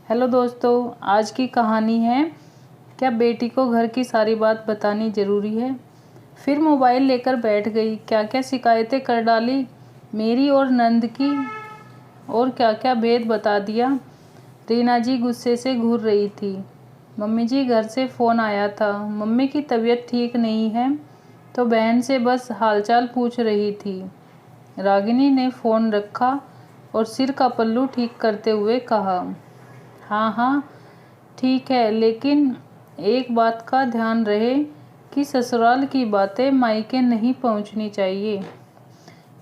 Hello दोस्तों, आज की कहानी है क्या बेटी को घर की सारी बात बतानी ज़रूरी है। फिर मोबाइल लेकर बैठ गई, क्या क्या शिकायतें कर डाली मेरी और नंद की, और क्या क्या भेद बता दिया। रीना जी गुस्से से घूर रही थी। मम्मी जी, घर से फ़ोन आया था, मम्मी की तबीयत ठीक नहीं है तो बहन से बस हालचाल पूछ रही थी। रागिनी ने फ़ोन रखा और सिर का पल्लू ठीक करते हुए कहा, हाँ हाँ ठीक है, लेकिन एक बात का ध्यान रहे कि ससुराल की बातें मायके नहीं पहुंचनी चाहिए,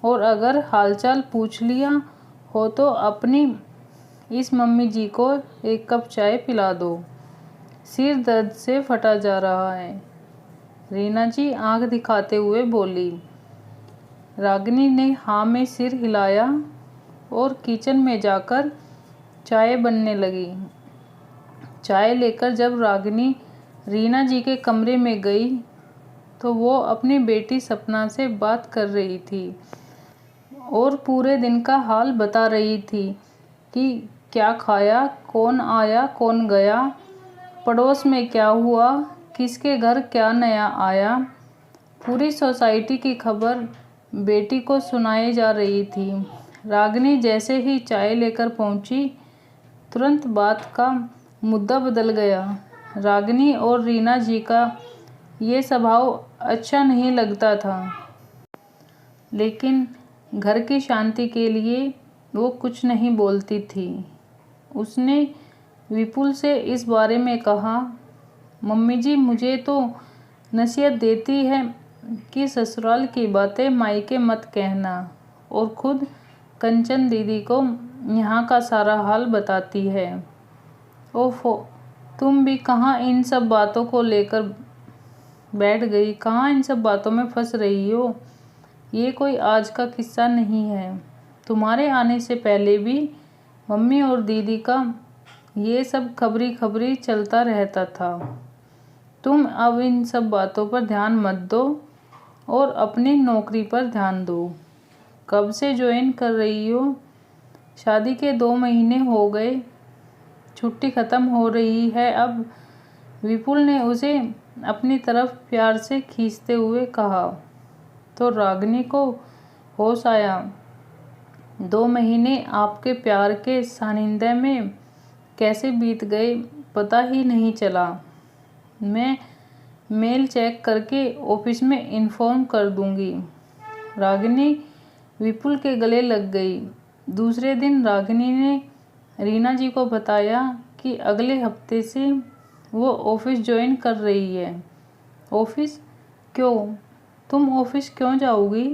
और अगर हालचाल पूछ लिया हो तो अपनी इस मम्मी जी को एक कप चाय पिला दो, सिर दर्द से फटा जा रहा है। रीना जी आंख दिखाते हुए बोली। रागिनी ने हाँ में सिर हिलाया और किचन में जाकर चाय बनने लगी। चाय लेकर जब रागिनी रीना जी के कमरे में गई तो वो अपनी बेटी सपना से बात कर रही थी और पूरे दिन का हाल बता रही थी कि क्या खाया, कौन आया कौन गया, पड़ोस में क्या हुआ, किसके घर क्या नया आया। पूरी सोसाइटी की खबर बेटी को सुनाई जा रही थी। रागिनी जैसे ही चाय लेकर पहुंची, तुरंत बात का मुद्दा बदल गया। रागिनी और रीना जी का ये स्वभाव अच्छा नहीं लगता था, लेकिन घर की शांति के लिए वो कुछ नहीं बोलती थी। उसने विपुल से इस बारे में कहा, मम्मी जी मुझे तो नसीहत देती है कि ससुराल की बातें मायके मत कहना, और खुद कंचन दीदी को यहाँ का सारा हाल बताती है। ओफो, तुम भी कहाँ इन सब बातों को लेकर बैठ गई, कहाँ इन सब बातों में फंस रही हो। ये कोई आज का किस्सा नहीं है। तुम्हारे आने से पहले भी मम्मी और दीदी का ये सब खबरी खबरी चलता रहता था। तुम अब इन सब बातों पर ध्यान मत दो और अपनी नौकरी पर ध्यान दो। कब से ज्वाइन कर रही हो? शादी के 2 महीने हो गए, छुट्टी ख़त्म हो रही है अब। विपुल ने उसे अपनी तरफ प्यार से खींचते हुए कहा। तो रागिनी को होश आया। 2 महीने आपके प्यार के सानिध्य में कैसे बीत गए पता ही नहीं चला। मैं मेल चेक करके ऑफिस में इन्फॉर्म कर दूंगी। रागिनी विपुल के गले लग गई। दूसरे दिन रागिनी ने रीना जी को बताया कि अगले हफ्ते से वो ऑफिस ज्वाइन कर रही है। ऑफिस? क्यों? तुम ऑफिस क्यों जाओगी?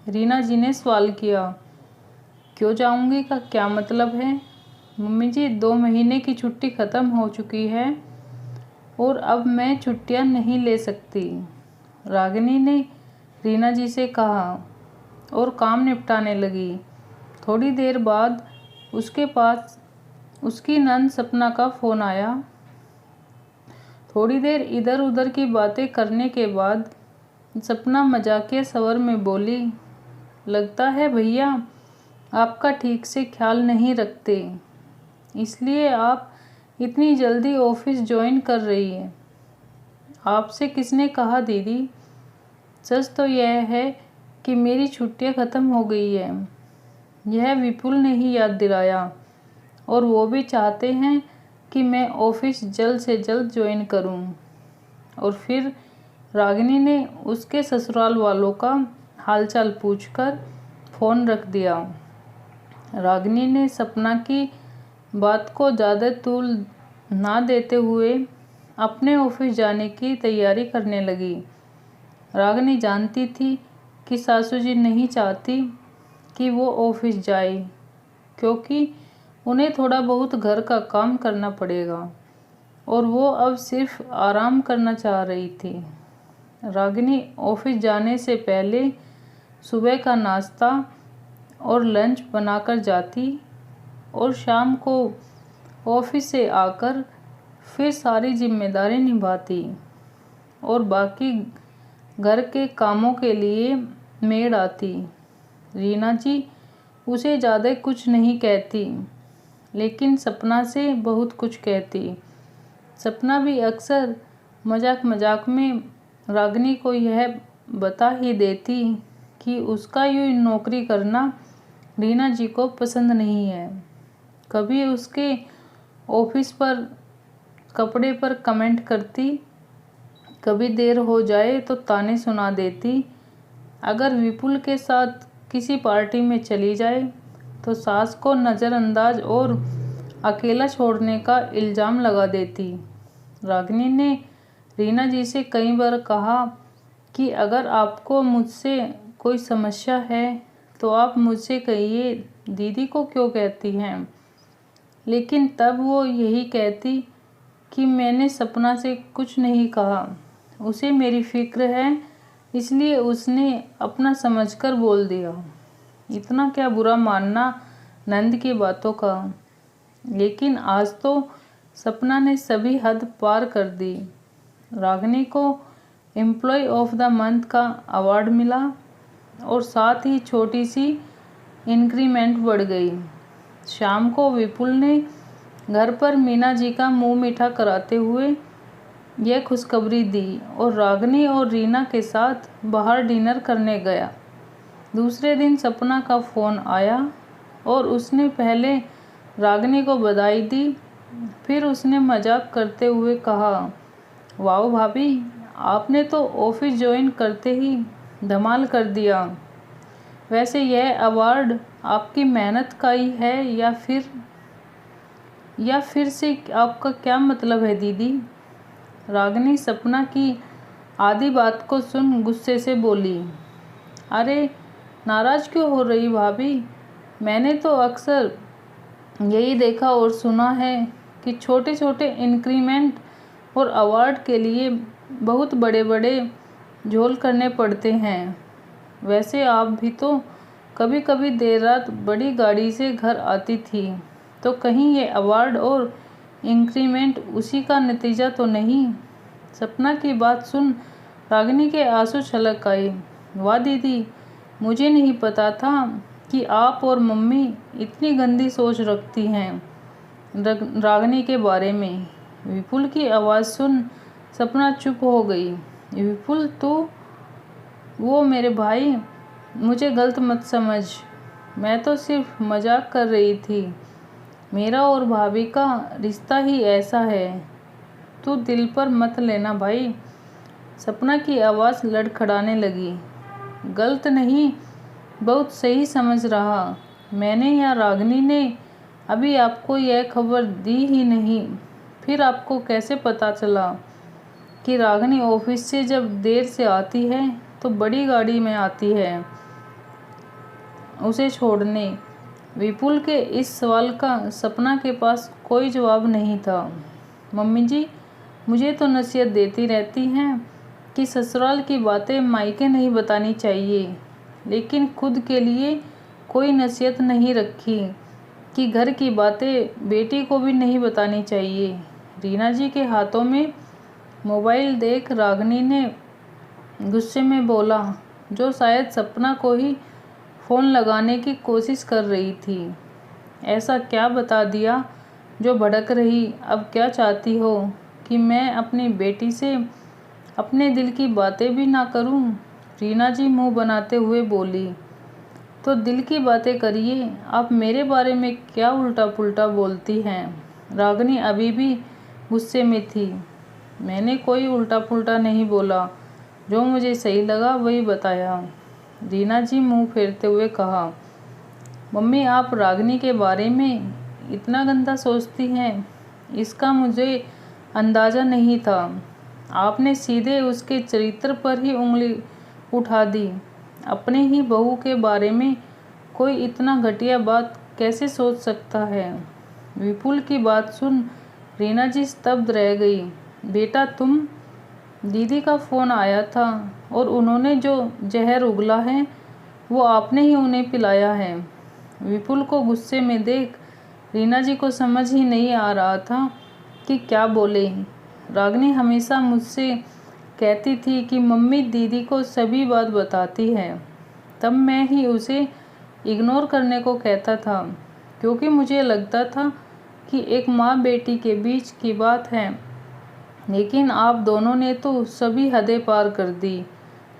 रीना जी ने सवाल किया। क्यों जाऊंगी का क्या मतलब है? मम्मी जी, 2 महीने की छुट्टी ख़त्म हो चुकी है और अब मैं छुट्टियां नहीं ले सकती, रागिनी ने रीना जी से कहा और काम निपटाने लगी। थोड़ी देर बाद उसके पास उसकी नंद सपना का फ़ोन आया। थोड़ी देर इधर उधर की बातें करने के बाद सपना मजाकिया स्वर में बोली, लगता है भैया आपका ठीक से ख्याल नहीं रखते, इसलिए आप इतनी जल्दी ऑफिस ज्वाइन कर रही है। आपसे किसने कहा दीदी? सच तो यह है कि मेरी छुट्टियां ख़त्म हो गई है। यह विपुल ने ही याद दिलाया, और वो भी चाहते हैं कि मैं ऑफिस जल्द से जल्द ज्वाइन करूं। और फिर रागिनी ने उसके ससुराल वालों का हालचाल पूछकर फ़ोन रख दिया। रागिनी ने सपना की बात को ज़्यादा तूल ना देते हुए अपने ऑफिस जाने की तैयारी करने लगी। रागिनी जानती थी कि सासू जी नहीं चाहती कि वो ऑफिस जाए, क्योंकि उन्हें थोड़ा बहुत घर का काम करना पड़ेगा और वो अब सिर्फ आराम करना चाह रही थी। रागिनी ऑफिस जाने से पहले सुबह का नाश्ता और लंच बनाकर जाती और शाम को ऑफिस से आकर फिर सारी जिम्मेदारी निभाती, और बाकी घर के कामों के लिए मेड आती। रीना जी उसे ज़्यादा कुछ नहीं कहती, लेकिन सपना से बहुत कुछ कहती। सपना भी अक्सर मजाक मजाक में रागिनी को यह बता ही देती कि उसका यूँ नौकरी करना रीना जी को पसंद नहीं है। कभी उसके ऑफिस पर कपड़े पर कमेंट करती, कभी देर हो जाए तो ताने सुना देती। अगर विपुल के साथ किसी पार्टी में चली जाए तो सास को नज़रअंदाज और अकेला छोड़ने का इल्ज़ाम लगा देती। रागिनी ने रीना जी से कई बार कहा कि अगर आपको मुझसे कोई समस्या है तो आप मुझसे कहिए, दीदी को क्यों कहती हैं। लेकिन तब वो यही कहती कि मैंने सपना से कुछ नहीं कहा, उसे मेरी फिक्र है, इसलिए उसने अपना समझकर बोल दिया। इतना क्या बुरा मानना नंद की बातों का। लेकिन आज तो सपना ने सभी हद पार कर दी। रागिनी को एम्प्लॉय ऑफ द मंथ का अवार्ड मिला और साथ ही छोटी सी इंक्रीमेंट बढ़ गई। शाम को विपुल ने घर पर मीना जी का मुंह मीठा कराते हुए यह खुशखबरी दी और रागिनी और रीना के साथ बाहर डिनर करने गया। दूसरे दिन सपना का फ़ोन आया और उसने पहले रागिनी को बधाई दी, फिर उसने मजाक करते हुए कहा, वाह भाभी, आपने तो ऑफिस ज्वाइन करते ही धमाल कर दिया। वैसे यह अवार्ड आपकी मेहनत का ही है या फिर से आपका क्या मतलब है दीदी। रागिनी सपना की आधी बात को सुन गुस्से से बोली, अरे नाराज़ क्यों हो रही भाभी, मैंने तो अक्सर यही देखा और सुना है कि छोटे छोटे इंक्रीमेंट और अवार्ड के लिए बहुत बड़े बड़े झोल करने पड़ते हैं। वैसे आप भी तो कभी कभी देर रात बड़ी गाड़ी से घर आती थी, तो कहीं ये अवार्ड और इंक्रीमेंट उसी का नतीजा तो नहीं। सपना की बात सुन रागिनी के आंसू छलक आए। वाह दीदी, मुझे नहीं पता था कि आप और मम्मी इतनी गंदी सोच रखती हैं रागिनी के बारे में। विपुल की आवाज़ सुन सपना चुप हो गई। विपुल, तू? वो मेरे भाई, मुझे गलत मत समझ, मैं तो सिर्फ मजाक कर रही थी। मेरा और भाभी का रिश्ता ही ऐसा है, तू दिल पर मत लेना भाई। सपना की आवाज़ लड़खड़ाने लगी। गलत नहीं, बहुत सही समझ रहा। मैंने या रागिनी ने अभी आपको यह खबर दी ही नहीं, फिर आपको कैसे पता चला कि रागिनी ऑफिस से जब देर से आती है तो बड़ी गाड़ी में आती है उसे छोड़ने। विपुल के इस सवाल का सपना के पास कोई जवाब नहीं था। मम्मी जी मुझे तो नसीहत देती रहती हैं कि ससुराल की बातें मायके नहीं बतानी चाहिए, लेकिन खुद के लिए कोई नसीहत नहीं रखी कि घर की बातें बेटी को भी नहीं बतानी चाहिए। रीना जी के हाथों में मोबाइल देख रागिनी ने गुस्से में बोला, जो शायद सपना को ही फ़ोन लगाने की कोशिश कर रही थी। ऐसा क्या बता दिया जो भड़क रही? अब क्या चाहती हो कि मैं अपनी बेटी से अपने दिल की बातें भी ना करूं? रीना जी मुंह बनाते हुए बोली, तो दिल की बातें करिए, आप मेरे बारे में क्या उल्टा पुल्टा बोलती हैं। रागिनी अभी भी गुस्से में थी। मैंने कोई उल्टा पुल्टा नहीं बोला, जो मुझे सही लगा वही बताया। रीना जी मुंह फेरते हुए कहा, मम्मी आप रागिनी के बारे में इतना गंदा सोचती हैं, इसका मुझे अंदाज़ा नहीं था। आपने सीधे उसके चरित्र पर ही उंगली उठा दी। अपने ही बहू के बारे में कोई इतना घटिया बात कैसे सोच सकता है। विपुल की बात सुन रीना जी स्तब्ध रह गई। बेटा तुम? दीदी का फ़ोन आया था और उन्होंने जो जहर उगला है वो आपने ही उन्हें पिलाया है। विपुल को गुस्से में देख रीना जी को समझ ही नहीं आ रहा था कि क्या बोले। रागिनी हमेशा मुझसे कहती थी कि मम्मी दीदी को सभी बात बताती है, तब मैं ही उसे इग्नोर करने को कहता था, क्योंकि मुझे लगता था कि एक माँ बेटी के बीच की बात है, लेकिन आप दोनों ने तो सभी हदें पार कर दी।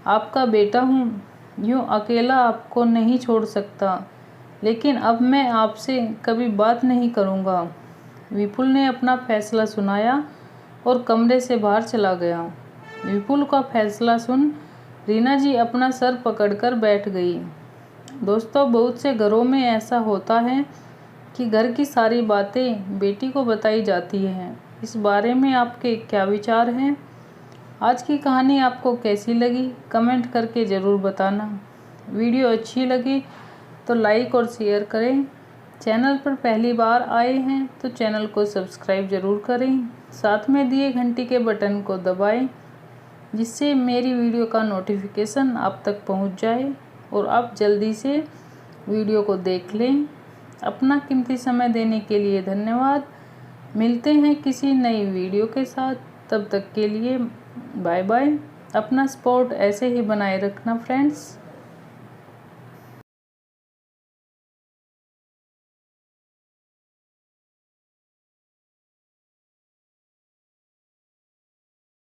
आपका बेटा हूँ, यूँ अकेला आपको नहीं छोड़ सकता, लेकिन अब मैं आपसे कभी बात नहीं करूँगा। विपुल ने अपना फैसला सुनाया और कमरे से बाहर चला गया। विपुल का फैसला सुन रीना जी अपना सर पकड़कर बैठ गई। दोस्तों, बहुत से घरों में ऐसा होता है कि घर की सारी बातें बेटी को बताई जाती हैं। इस बारे में आपके क्या विचार हैं? आज की कहानी आपको कैसी लगी? कमेंट करके ज़रूर बताना। वीडियो अच्छी लगी तो लाइक और शेयर करें। चैनल पर पहली बार आए हैं तो चैनल को सब्सक्राइब ज़रूर करें। साथ में दिए घंटी के बटन को दबाएं, जिससे मेरी वीडियो का नोटिफिकेशन आप तक पहुंच जाए और आप जल्दी से वीडियो को देख लें। अपना कीमती समय देने के लिए धन्यवाद। मिलते हैं किसी नई वीडियो के साथ, तब तक के लिए बाय बाय। अपना सपोर्ट ऐसे ही बनाए रखना फ्रेंड्स।